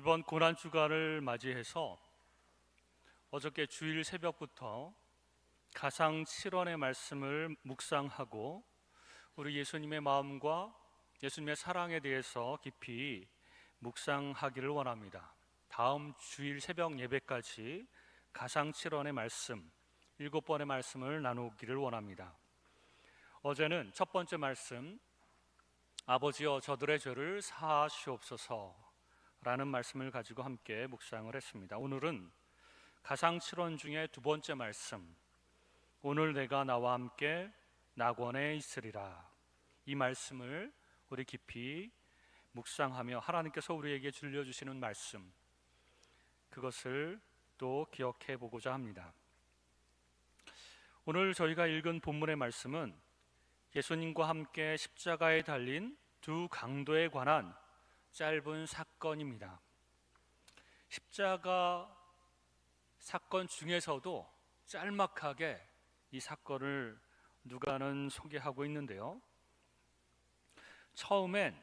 이번 고난 주간을 맞이해서 어저께 주일 새벽부터 가상 7원의 말씀을 묵상하고 우리 예수님의 마음과 예수님의 사랑에 대해서 깊이 묵상하기를 원합니다. 다음 주일 새벽 예배까지 가상 7원의 말씀 7번의 말씀을 나누기를 원합니다. 어제는 첫 번째 말씀, 아버지여 저들의 죄를 사하시옵소서 라는 말씀을 가지고 함께 묵상을 했습니다. 오늘은 가상 7원 중에 두 번째 말씀, 오늘 내가 나와 함께 낙원에 있으리라, 이 말씀을 우리 깊이 묵상하며 하나님께서 우리에게 들려주시는 말씀, 그것을 또 기억해 보고자 합니다. 오늘 저희가 읽은 본문의 말씀은 예수님과 함께 십자가에 달린 두 강도에 관한 짧은 사건입니다. 십자가 사건 중에서도 짤막하게 이 사건을 누가는 소개하고 있는데요. 처음엔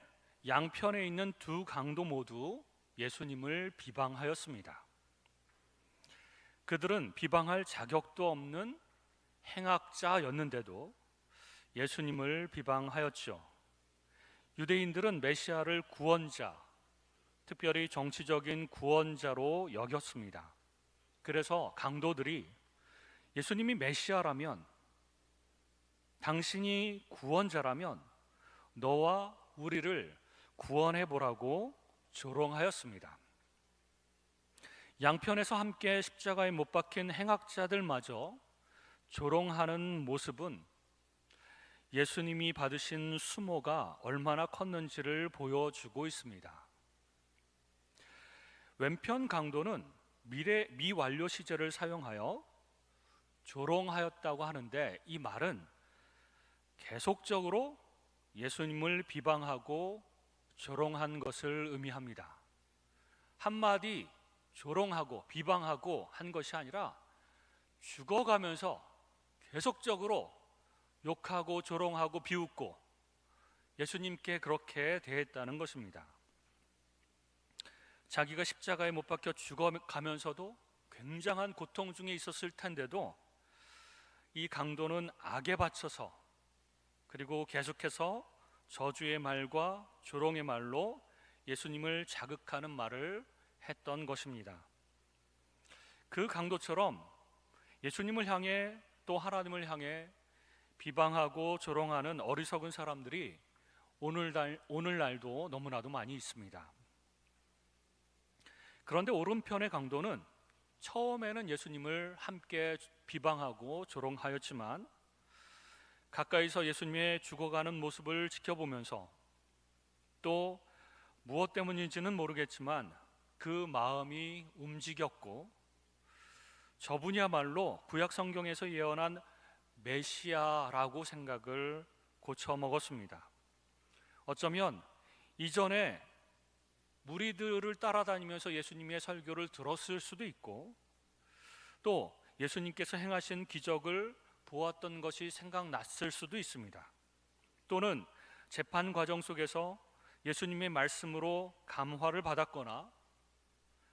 양편에 있는 두 강도 모두 예수님을 비방하였습니다. 그들은 비방할 자격도 없는 행악자였는데도 예수님을 비방하였죠. 유대인들은 메시아를 구원자, 특별히 정치적인 구원자로 여겼습니다. 그래서 강도들이 예수님이 메시아라면, 당신이 구원자라면 너와 우리를 구원해 보라고 조롱하였습니다. 양편에서 함께 십자가에 못 박힌 행악자들마저 조롱하는 모습은 예수님이 받으신 수모가 얼마나 컸는지를 보여주고 있습니다. 왼편 강도는 미완료 시제를 사용하여 조롱하였다고 하는데, 이 말은 계속적으로 예수님을 비방하고 조롱한 것을 의미합니다. 한마디 조롱하고 비방하고 한 것이 아니라 죽어가면서 계속적으로 욕하고 조롱하고 비웃고 예수님께 그렇게 대했다는 것입니다. 자기가 십자가에 못 박혀 죽어가면서도 굉장한 고통 중에 있었을 텐데도 이 강도는 악에 바쳐서, 그리고 계속해서 저주의 말과 조롱의 말로 예수님을 자극하는 말을 했던 것입니다. 그 강도처럼 예수님을 향해 또 하나님을 향해 비방하고 조롱하는 어리석은 사람들이 오늘날도 너무나도 많이 있습니다. 그런데 오른편의 강도는 처음에는 예수님을 함께 비방하고 조롱하였지만 가까이서 예수님의 죽어가는 모습을 지켜보면서, 또 무엇 때문인지는 모르겠지만 그 마음이 움직였고, 저분이야말로 구약 성경에서 예언한 메시아라고 생각을 고쳐먹었습니다. 어쩌면 이전에 무리들을 따라다니면서 예수님의 설교를 들었을 수도 있고, 또 예수님께서 행하신 기적을 보았던 것이 생각났을 수도 있습니다. 또는 재판 과정 속에서 예수님의 말씀으로 감화를 받았거나,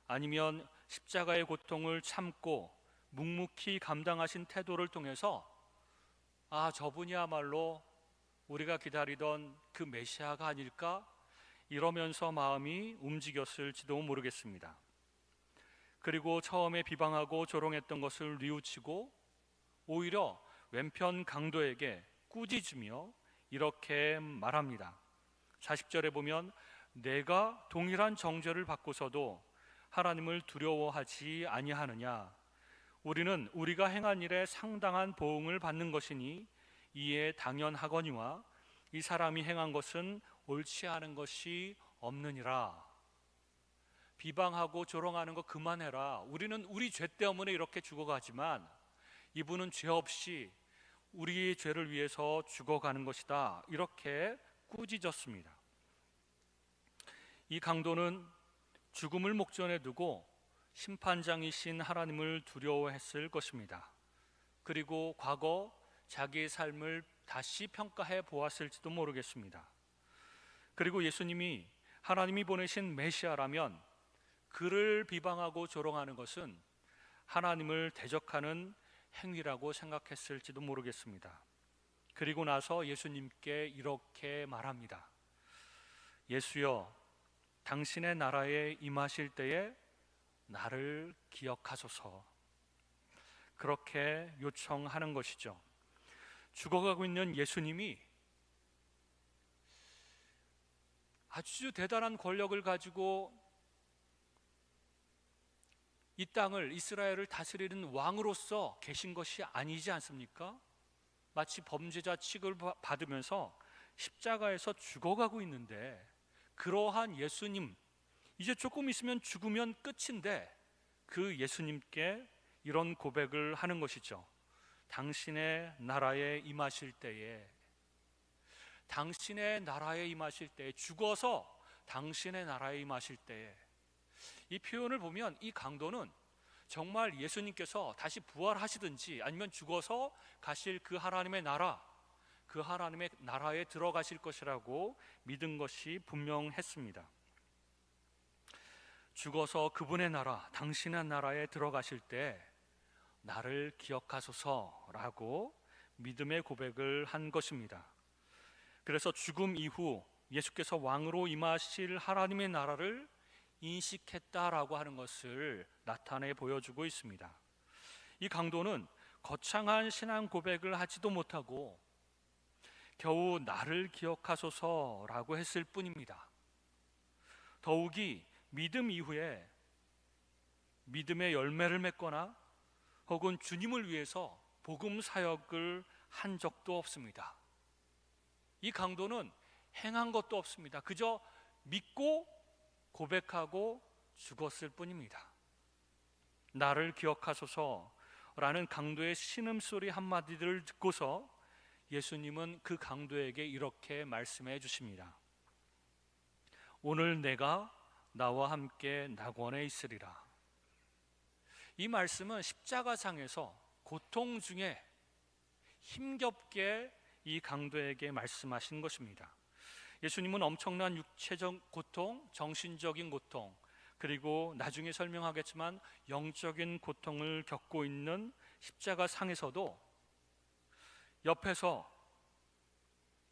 아니면 십자가의 고통을 참고 묵묵히 감당하신 태도를 통해서 저분이야말로 우리가 기다리던 그 메시아가 아닐까, 이러면서 마음이 움직였을지도 모르겠습니다. 그리고 처음에 비방하고 조롱했던 것을 뉘우치고 오히려 왼편 강도에게 꾸짖으며 이렇게 말합니다. 40절에 보면 내가 동일한 정죄를 받고서도 하나님을 두려워하지 아니하느냐, 우리는 우리가 행한 일에 상당한 보응을 받는 것이니 이에 당연하거니와 이 사람이 행한 것은 옳지 않은 것이 없느니라. 비방하고 조롱하는 거 그만해라. 우리는 우리 죄 때문에 이렇게 죽어가지만 이분은 죄 없이 우리의 죄를 위해서 죽어가는 것이다. 이렇게 꾸짖었습니다. 이 강도는 죽음을 목전에 두고 심판장이신 하나님을 두려워했을 것입니다. 그리고 과거 자기의 삶을 다시 평가해 보았을지도 모르겠습니다. 그리고 예수님이 하나님이 보내신 메시아라면 그를 비방하고 조롱하는 것은 하나님을 대적하는 행위라고 생각했을지도 모르겠습니다. 그리고 나서 예수님께 이렇게 말합니다. 예수여, 당신의 나라에 임하실 때에 나를 기억하소서. 그렇게 요청하는 것이죠. 죽어가고 있는 예수님이 아주 대단한 권력을 가지고 이 땅을, 이스라엘을 다스리는 왕으로서 계신 것이 아니지 않습니까? 마치 범죄자 취급을 받으면서 십자가에서 죽어가고 있는데, 그러한 예수님, 이제 조금 있으면 죽으면 끝인데 그 예수님께 이런 고백을 하는 것이죠. 당신의 나라에 임하실 때에, 당신의 나라에 임하실 때에, 죽어서 당신의 나라에 임하실 때에. 이 표현을 보면 이 강도는 정말 예수님께서 다시 부활하시든지 아니면 죽어서 가실 그 하나님의 나라, 그 하나님의 나라에 들어가실 것이라고 믿은 것이 분명했습니다. 죽어서 그분의 나라, 당신의 나라에 들어가실 때 나를 기억하소서라고 믿음의 고백을 한 것입니다. 그래서 죽음 이후 예수께서 왕으로 임하실 하나님의 나라를 인식했다라고 하는 것을 나타내 보여주고 있습니다. 이 강도는 거창한 신앙 고백을 하지도 못하고 겨우 나를 기억하소서라고 했을 뿐입니다. 더욱이 믿음 이후에 믿음의 열매를 맺거나 혹은 주님을 위해서 복음 사역을 한 적도 없습니다. 이 강도는 행한 것도 없습니다. 그저 믿고 고백하고 죽었을 뿐입니다. 나를 기억하소서라는 강도의 신음소리 한마디를 듣고서 예수님은 그 강도에게 이렇게 말씀해 주십니다. 오늘 내가 나와 함께 낙원에 있으리라. 이 말씀은 십자가상에서 고통 중에 힘겹게 이 강도에게 말씀하신 것입니다. 예수님은 엄청난 육체적 고통, 정신적인 고통, 그리고 나중에 설명하겠지만 영적인 고통을 겪고 있는 십자가상에서도 옆에서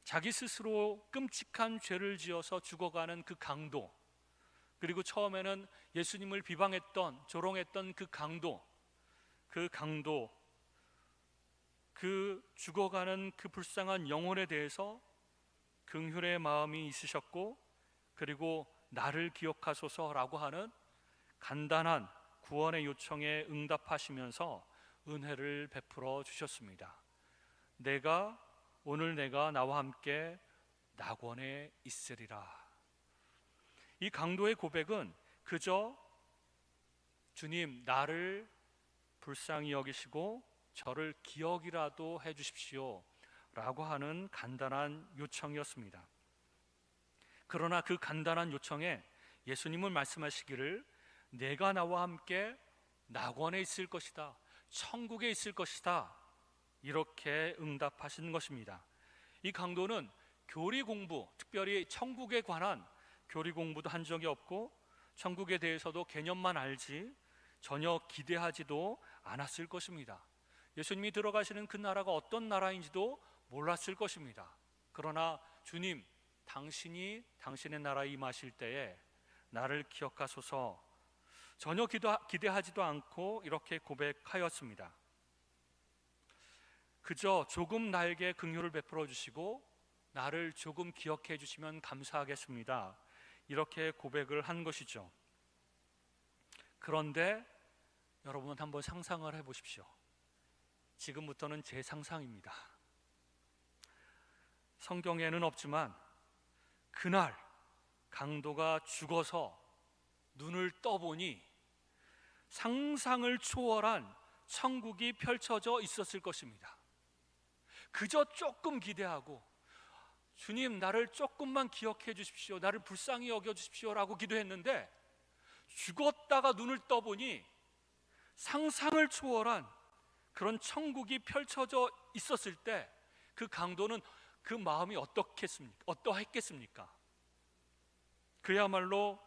자기 스스로 끔찍한 죄를 지어서 죽어가는 그 강도, 그리고 처음에는 예수님을 비방했던, 조롱했던 그 강도, 그 죽어가는 그 불쌍한 영혼에 대해서 긍휼의 마음이 있으셨고, 그리고 나를 기억하소서라고 하는 간단한 구원의 요청에 응답하시면서 은혜를 베풀어 주셨습니다. 오늘 내가 나와 함께 낙원에 있으리라. 이 강도의 고백은 그저 주님, 나를 불쌍히 여기시고 저를 기억이라도 해 주십시오 라고 하는 간단한 요청이었습니다. 그러나 그 간단한 요청에 예수님은 말씀하시기를 내가 나와 함께 낙원에 있을 것이다, 천국에 있을 것이다, 이렇게 응답하신 것입니다. 이 강도는 교리 공부, 특별히 천국에 관한 교리 공부도 한 적이 없고 천국에 대해서도 개념만 알지 전혀 기대하지도 않았을 것입니다. 예수님이 들어가시는 그 나라가 어떤 나라인지도 몰랐을 것입니다. 그러나 주님, 당신이 당신의 나라에 임하실 때에 나를 기억하소서, 전혀 기대하지도 않고 이렇게 고백하였습니다. 그저 조금 나에게 긍휼을 베풀어 주시고 나를 조금 기억해 주시면 감사하겠습니다, 이렇게 고백을 한 것이죠. 그런데 여러분 한번 상상을 해보십시오. 지금부터는 제 상상입니다. 성경에는 없지만 그날 강도가 죽어서 눈을 떠보니 상상을 초월한 천국이 펼쳐져 있었을 것입니다. 그저 조금 기대하고 주님, 나를 조금만 기억해 주십시오, 나를 불쌍히 여겨 주십시오 라고 기도했는데 죽었다가 눈을 떠보니 상상을 초월한 그런 천국이 펼쳐져 있었을 때 그 강도는 그 마음이 어떠했겠습니까? 그야말로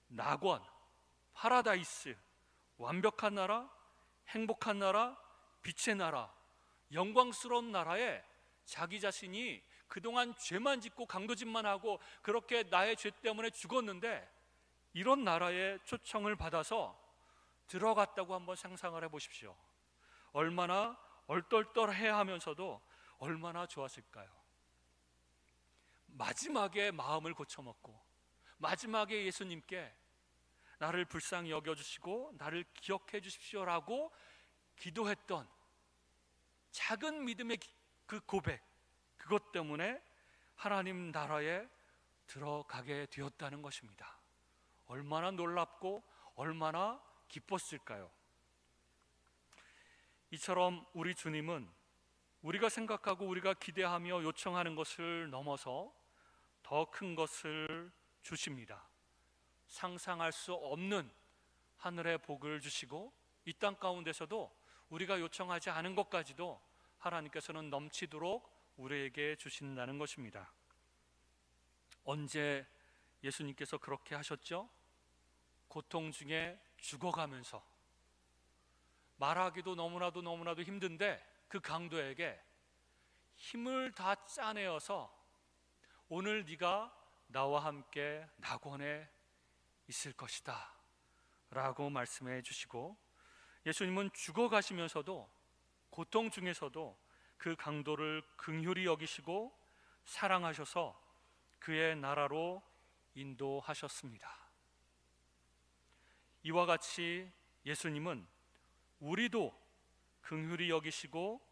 낙원, 파라다이스, 완벽한 나라, 행복한 나라, 빛의 나라, 영광스러운 나라에 자기 자신이 그동안 죄만 짓고 강도짓만 하고 그렇게 나의 죄 때문에 죽었는데 이런 나라에 초청을 받아서 들어갔다고 한번 상상을 해보십시오. 얼마나 얼떨떨해 하면서도 얼마나 좋았을까요? 마지막에 마음을 고쳐먹고 마지막에 예수님께 나를 불쌍히 여겨주시고 나를 기억해 주십시오라고 기도했던 작은 믿음의 그 고백, 그것 때문에 하나님 나라에 들어가게 되었다는 것입니다. 얼마나 놀랍고 얼마나 기뻤을까요? 이처럼 우리 주님은 우리가 생각하고 우리가 기대하며 요청하는 것을 넘어서 더 큰 것을 주십니다. 상상할 수 없는 하늘의 복을 주시고 이 땅 가운데서도 우리가 요청하지 않은 것까지도 하나님께서는 넘치도록 우리에게 주신다는 것입니다. 언제 예수님께서 그렇게 하셨죠? 고통 중에 죽어가면서 말하기도 너무나도 힘든데 그 강도에게 힘을 다 짜내어서 오늘 네가 나와 함께 낙원에 있을 것이다 라고 말씀해 주시고, 예수님은 죽어가시면서도 고통 중에서도 그 강도를 긍휼히 여기시고 사랑하셔서 그의 나라로 인도하셨습니다. 이와 같이 예수님은 우리도 긍휼히 여기시고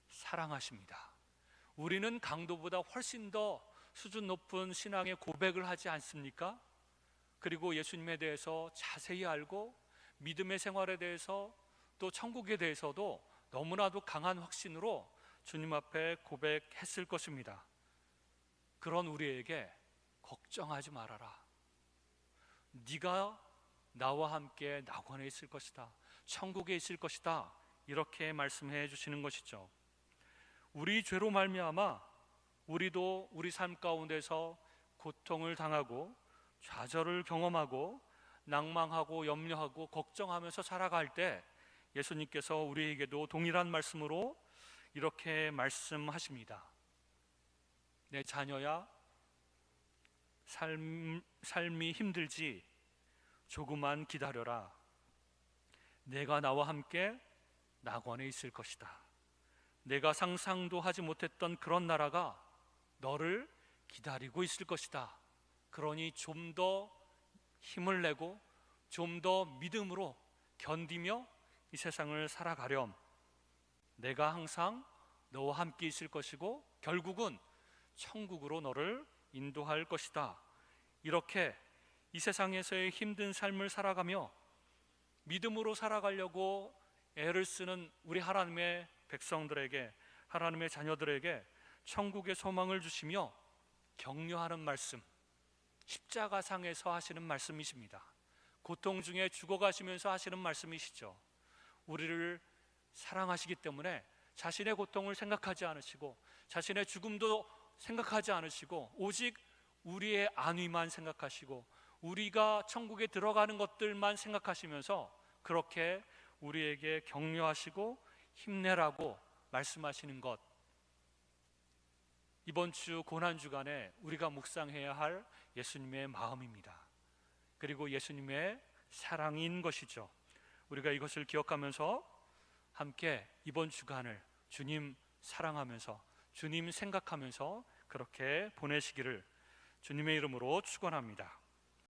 사랑하십니다. 우리는 강도보다 훨씬 더 수준 높은 신앙의 고백을 하지 않습니까? 그리고 예수님에 대해서 자세히 알고 믿음의 생활에 대해서 또 천국에 대해서도 너무나도 강한 확신으로 주님 앞에 고백했을 것입니다. 그런 우리에게 걱정하지 말아라. 네가 나와 함께 낙원에 있을 것이다. 천국에 있을 것이다. 이렇게 말씀해 주시는 것이죠. 우리 죄로 말미암아 우리도 우리 삶 가운데서 고통을 당하고 좌절을 경험하고 낭망하고 염려하고 걱정하면서 살아갈 때 예수님께서 우리에게도 동일한 말씀으로 이렇게 말씀하십니다. 내 자녀야, 삶이 힘들지 조금만 기다려라. 내가 나와 함께 낙원에 있을 것이다. 내가 상상도 하지 못했던 그런 나라가 너를 기다리고 있을 것이다. 그러니 좀 더 힘을 내고 좀 더 믿음으로 견디며 이 세상을 살아가렴. 내가 항상 너와 함께 있을 것이고 결국은 천국으로 너를 인도할 것이다. 이렇게 이 세상에서의 힘든 삶을 살아가며 믿음으로 살아가려고 애를 쓰는 우리 하나님의 백성들에게, 하나님의 자녀들에게 천국의 소망을 주시며 격려하는 말씀, 십자가상에서 하시는 말씀이십니다. 고통 중에 죽어가시면서 하시는 말씀이시죠. 우리를 사랑하시기 때문에 자신의 고통을 생각하지 않으시고 자신의 죽음도 생각하지 않으시고 오직 우리의 안위만 생각하시고 우리가 천국에 들어가는 것들만 생각하시면서 그렇게 우리에게 격려하시고 힘내라고 말씀하시는 것, 이번 주 고난주간에 우리가 묵상해야 할 예수님의 마음입니다. 그리고 예수님의 사랑인 것이죠. 우리가 이것을 기억하면서 함께 이번 주간을 주님 사랑하면서 주님 생각하면서 그렇게 보내시기를 주님의 이름으로 축원합니다.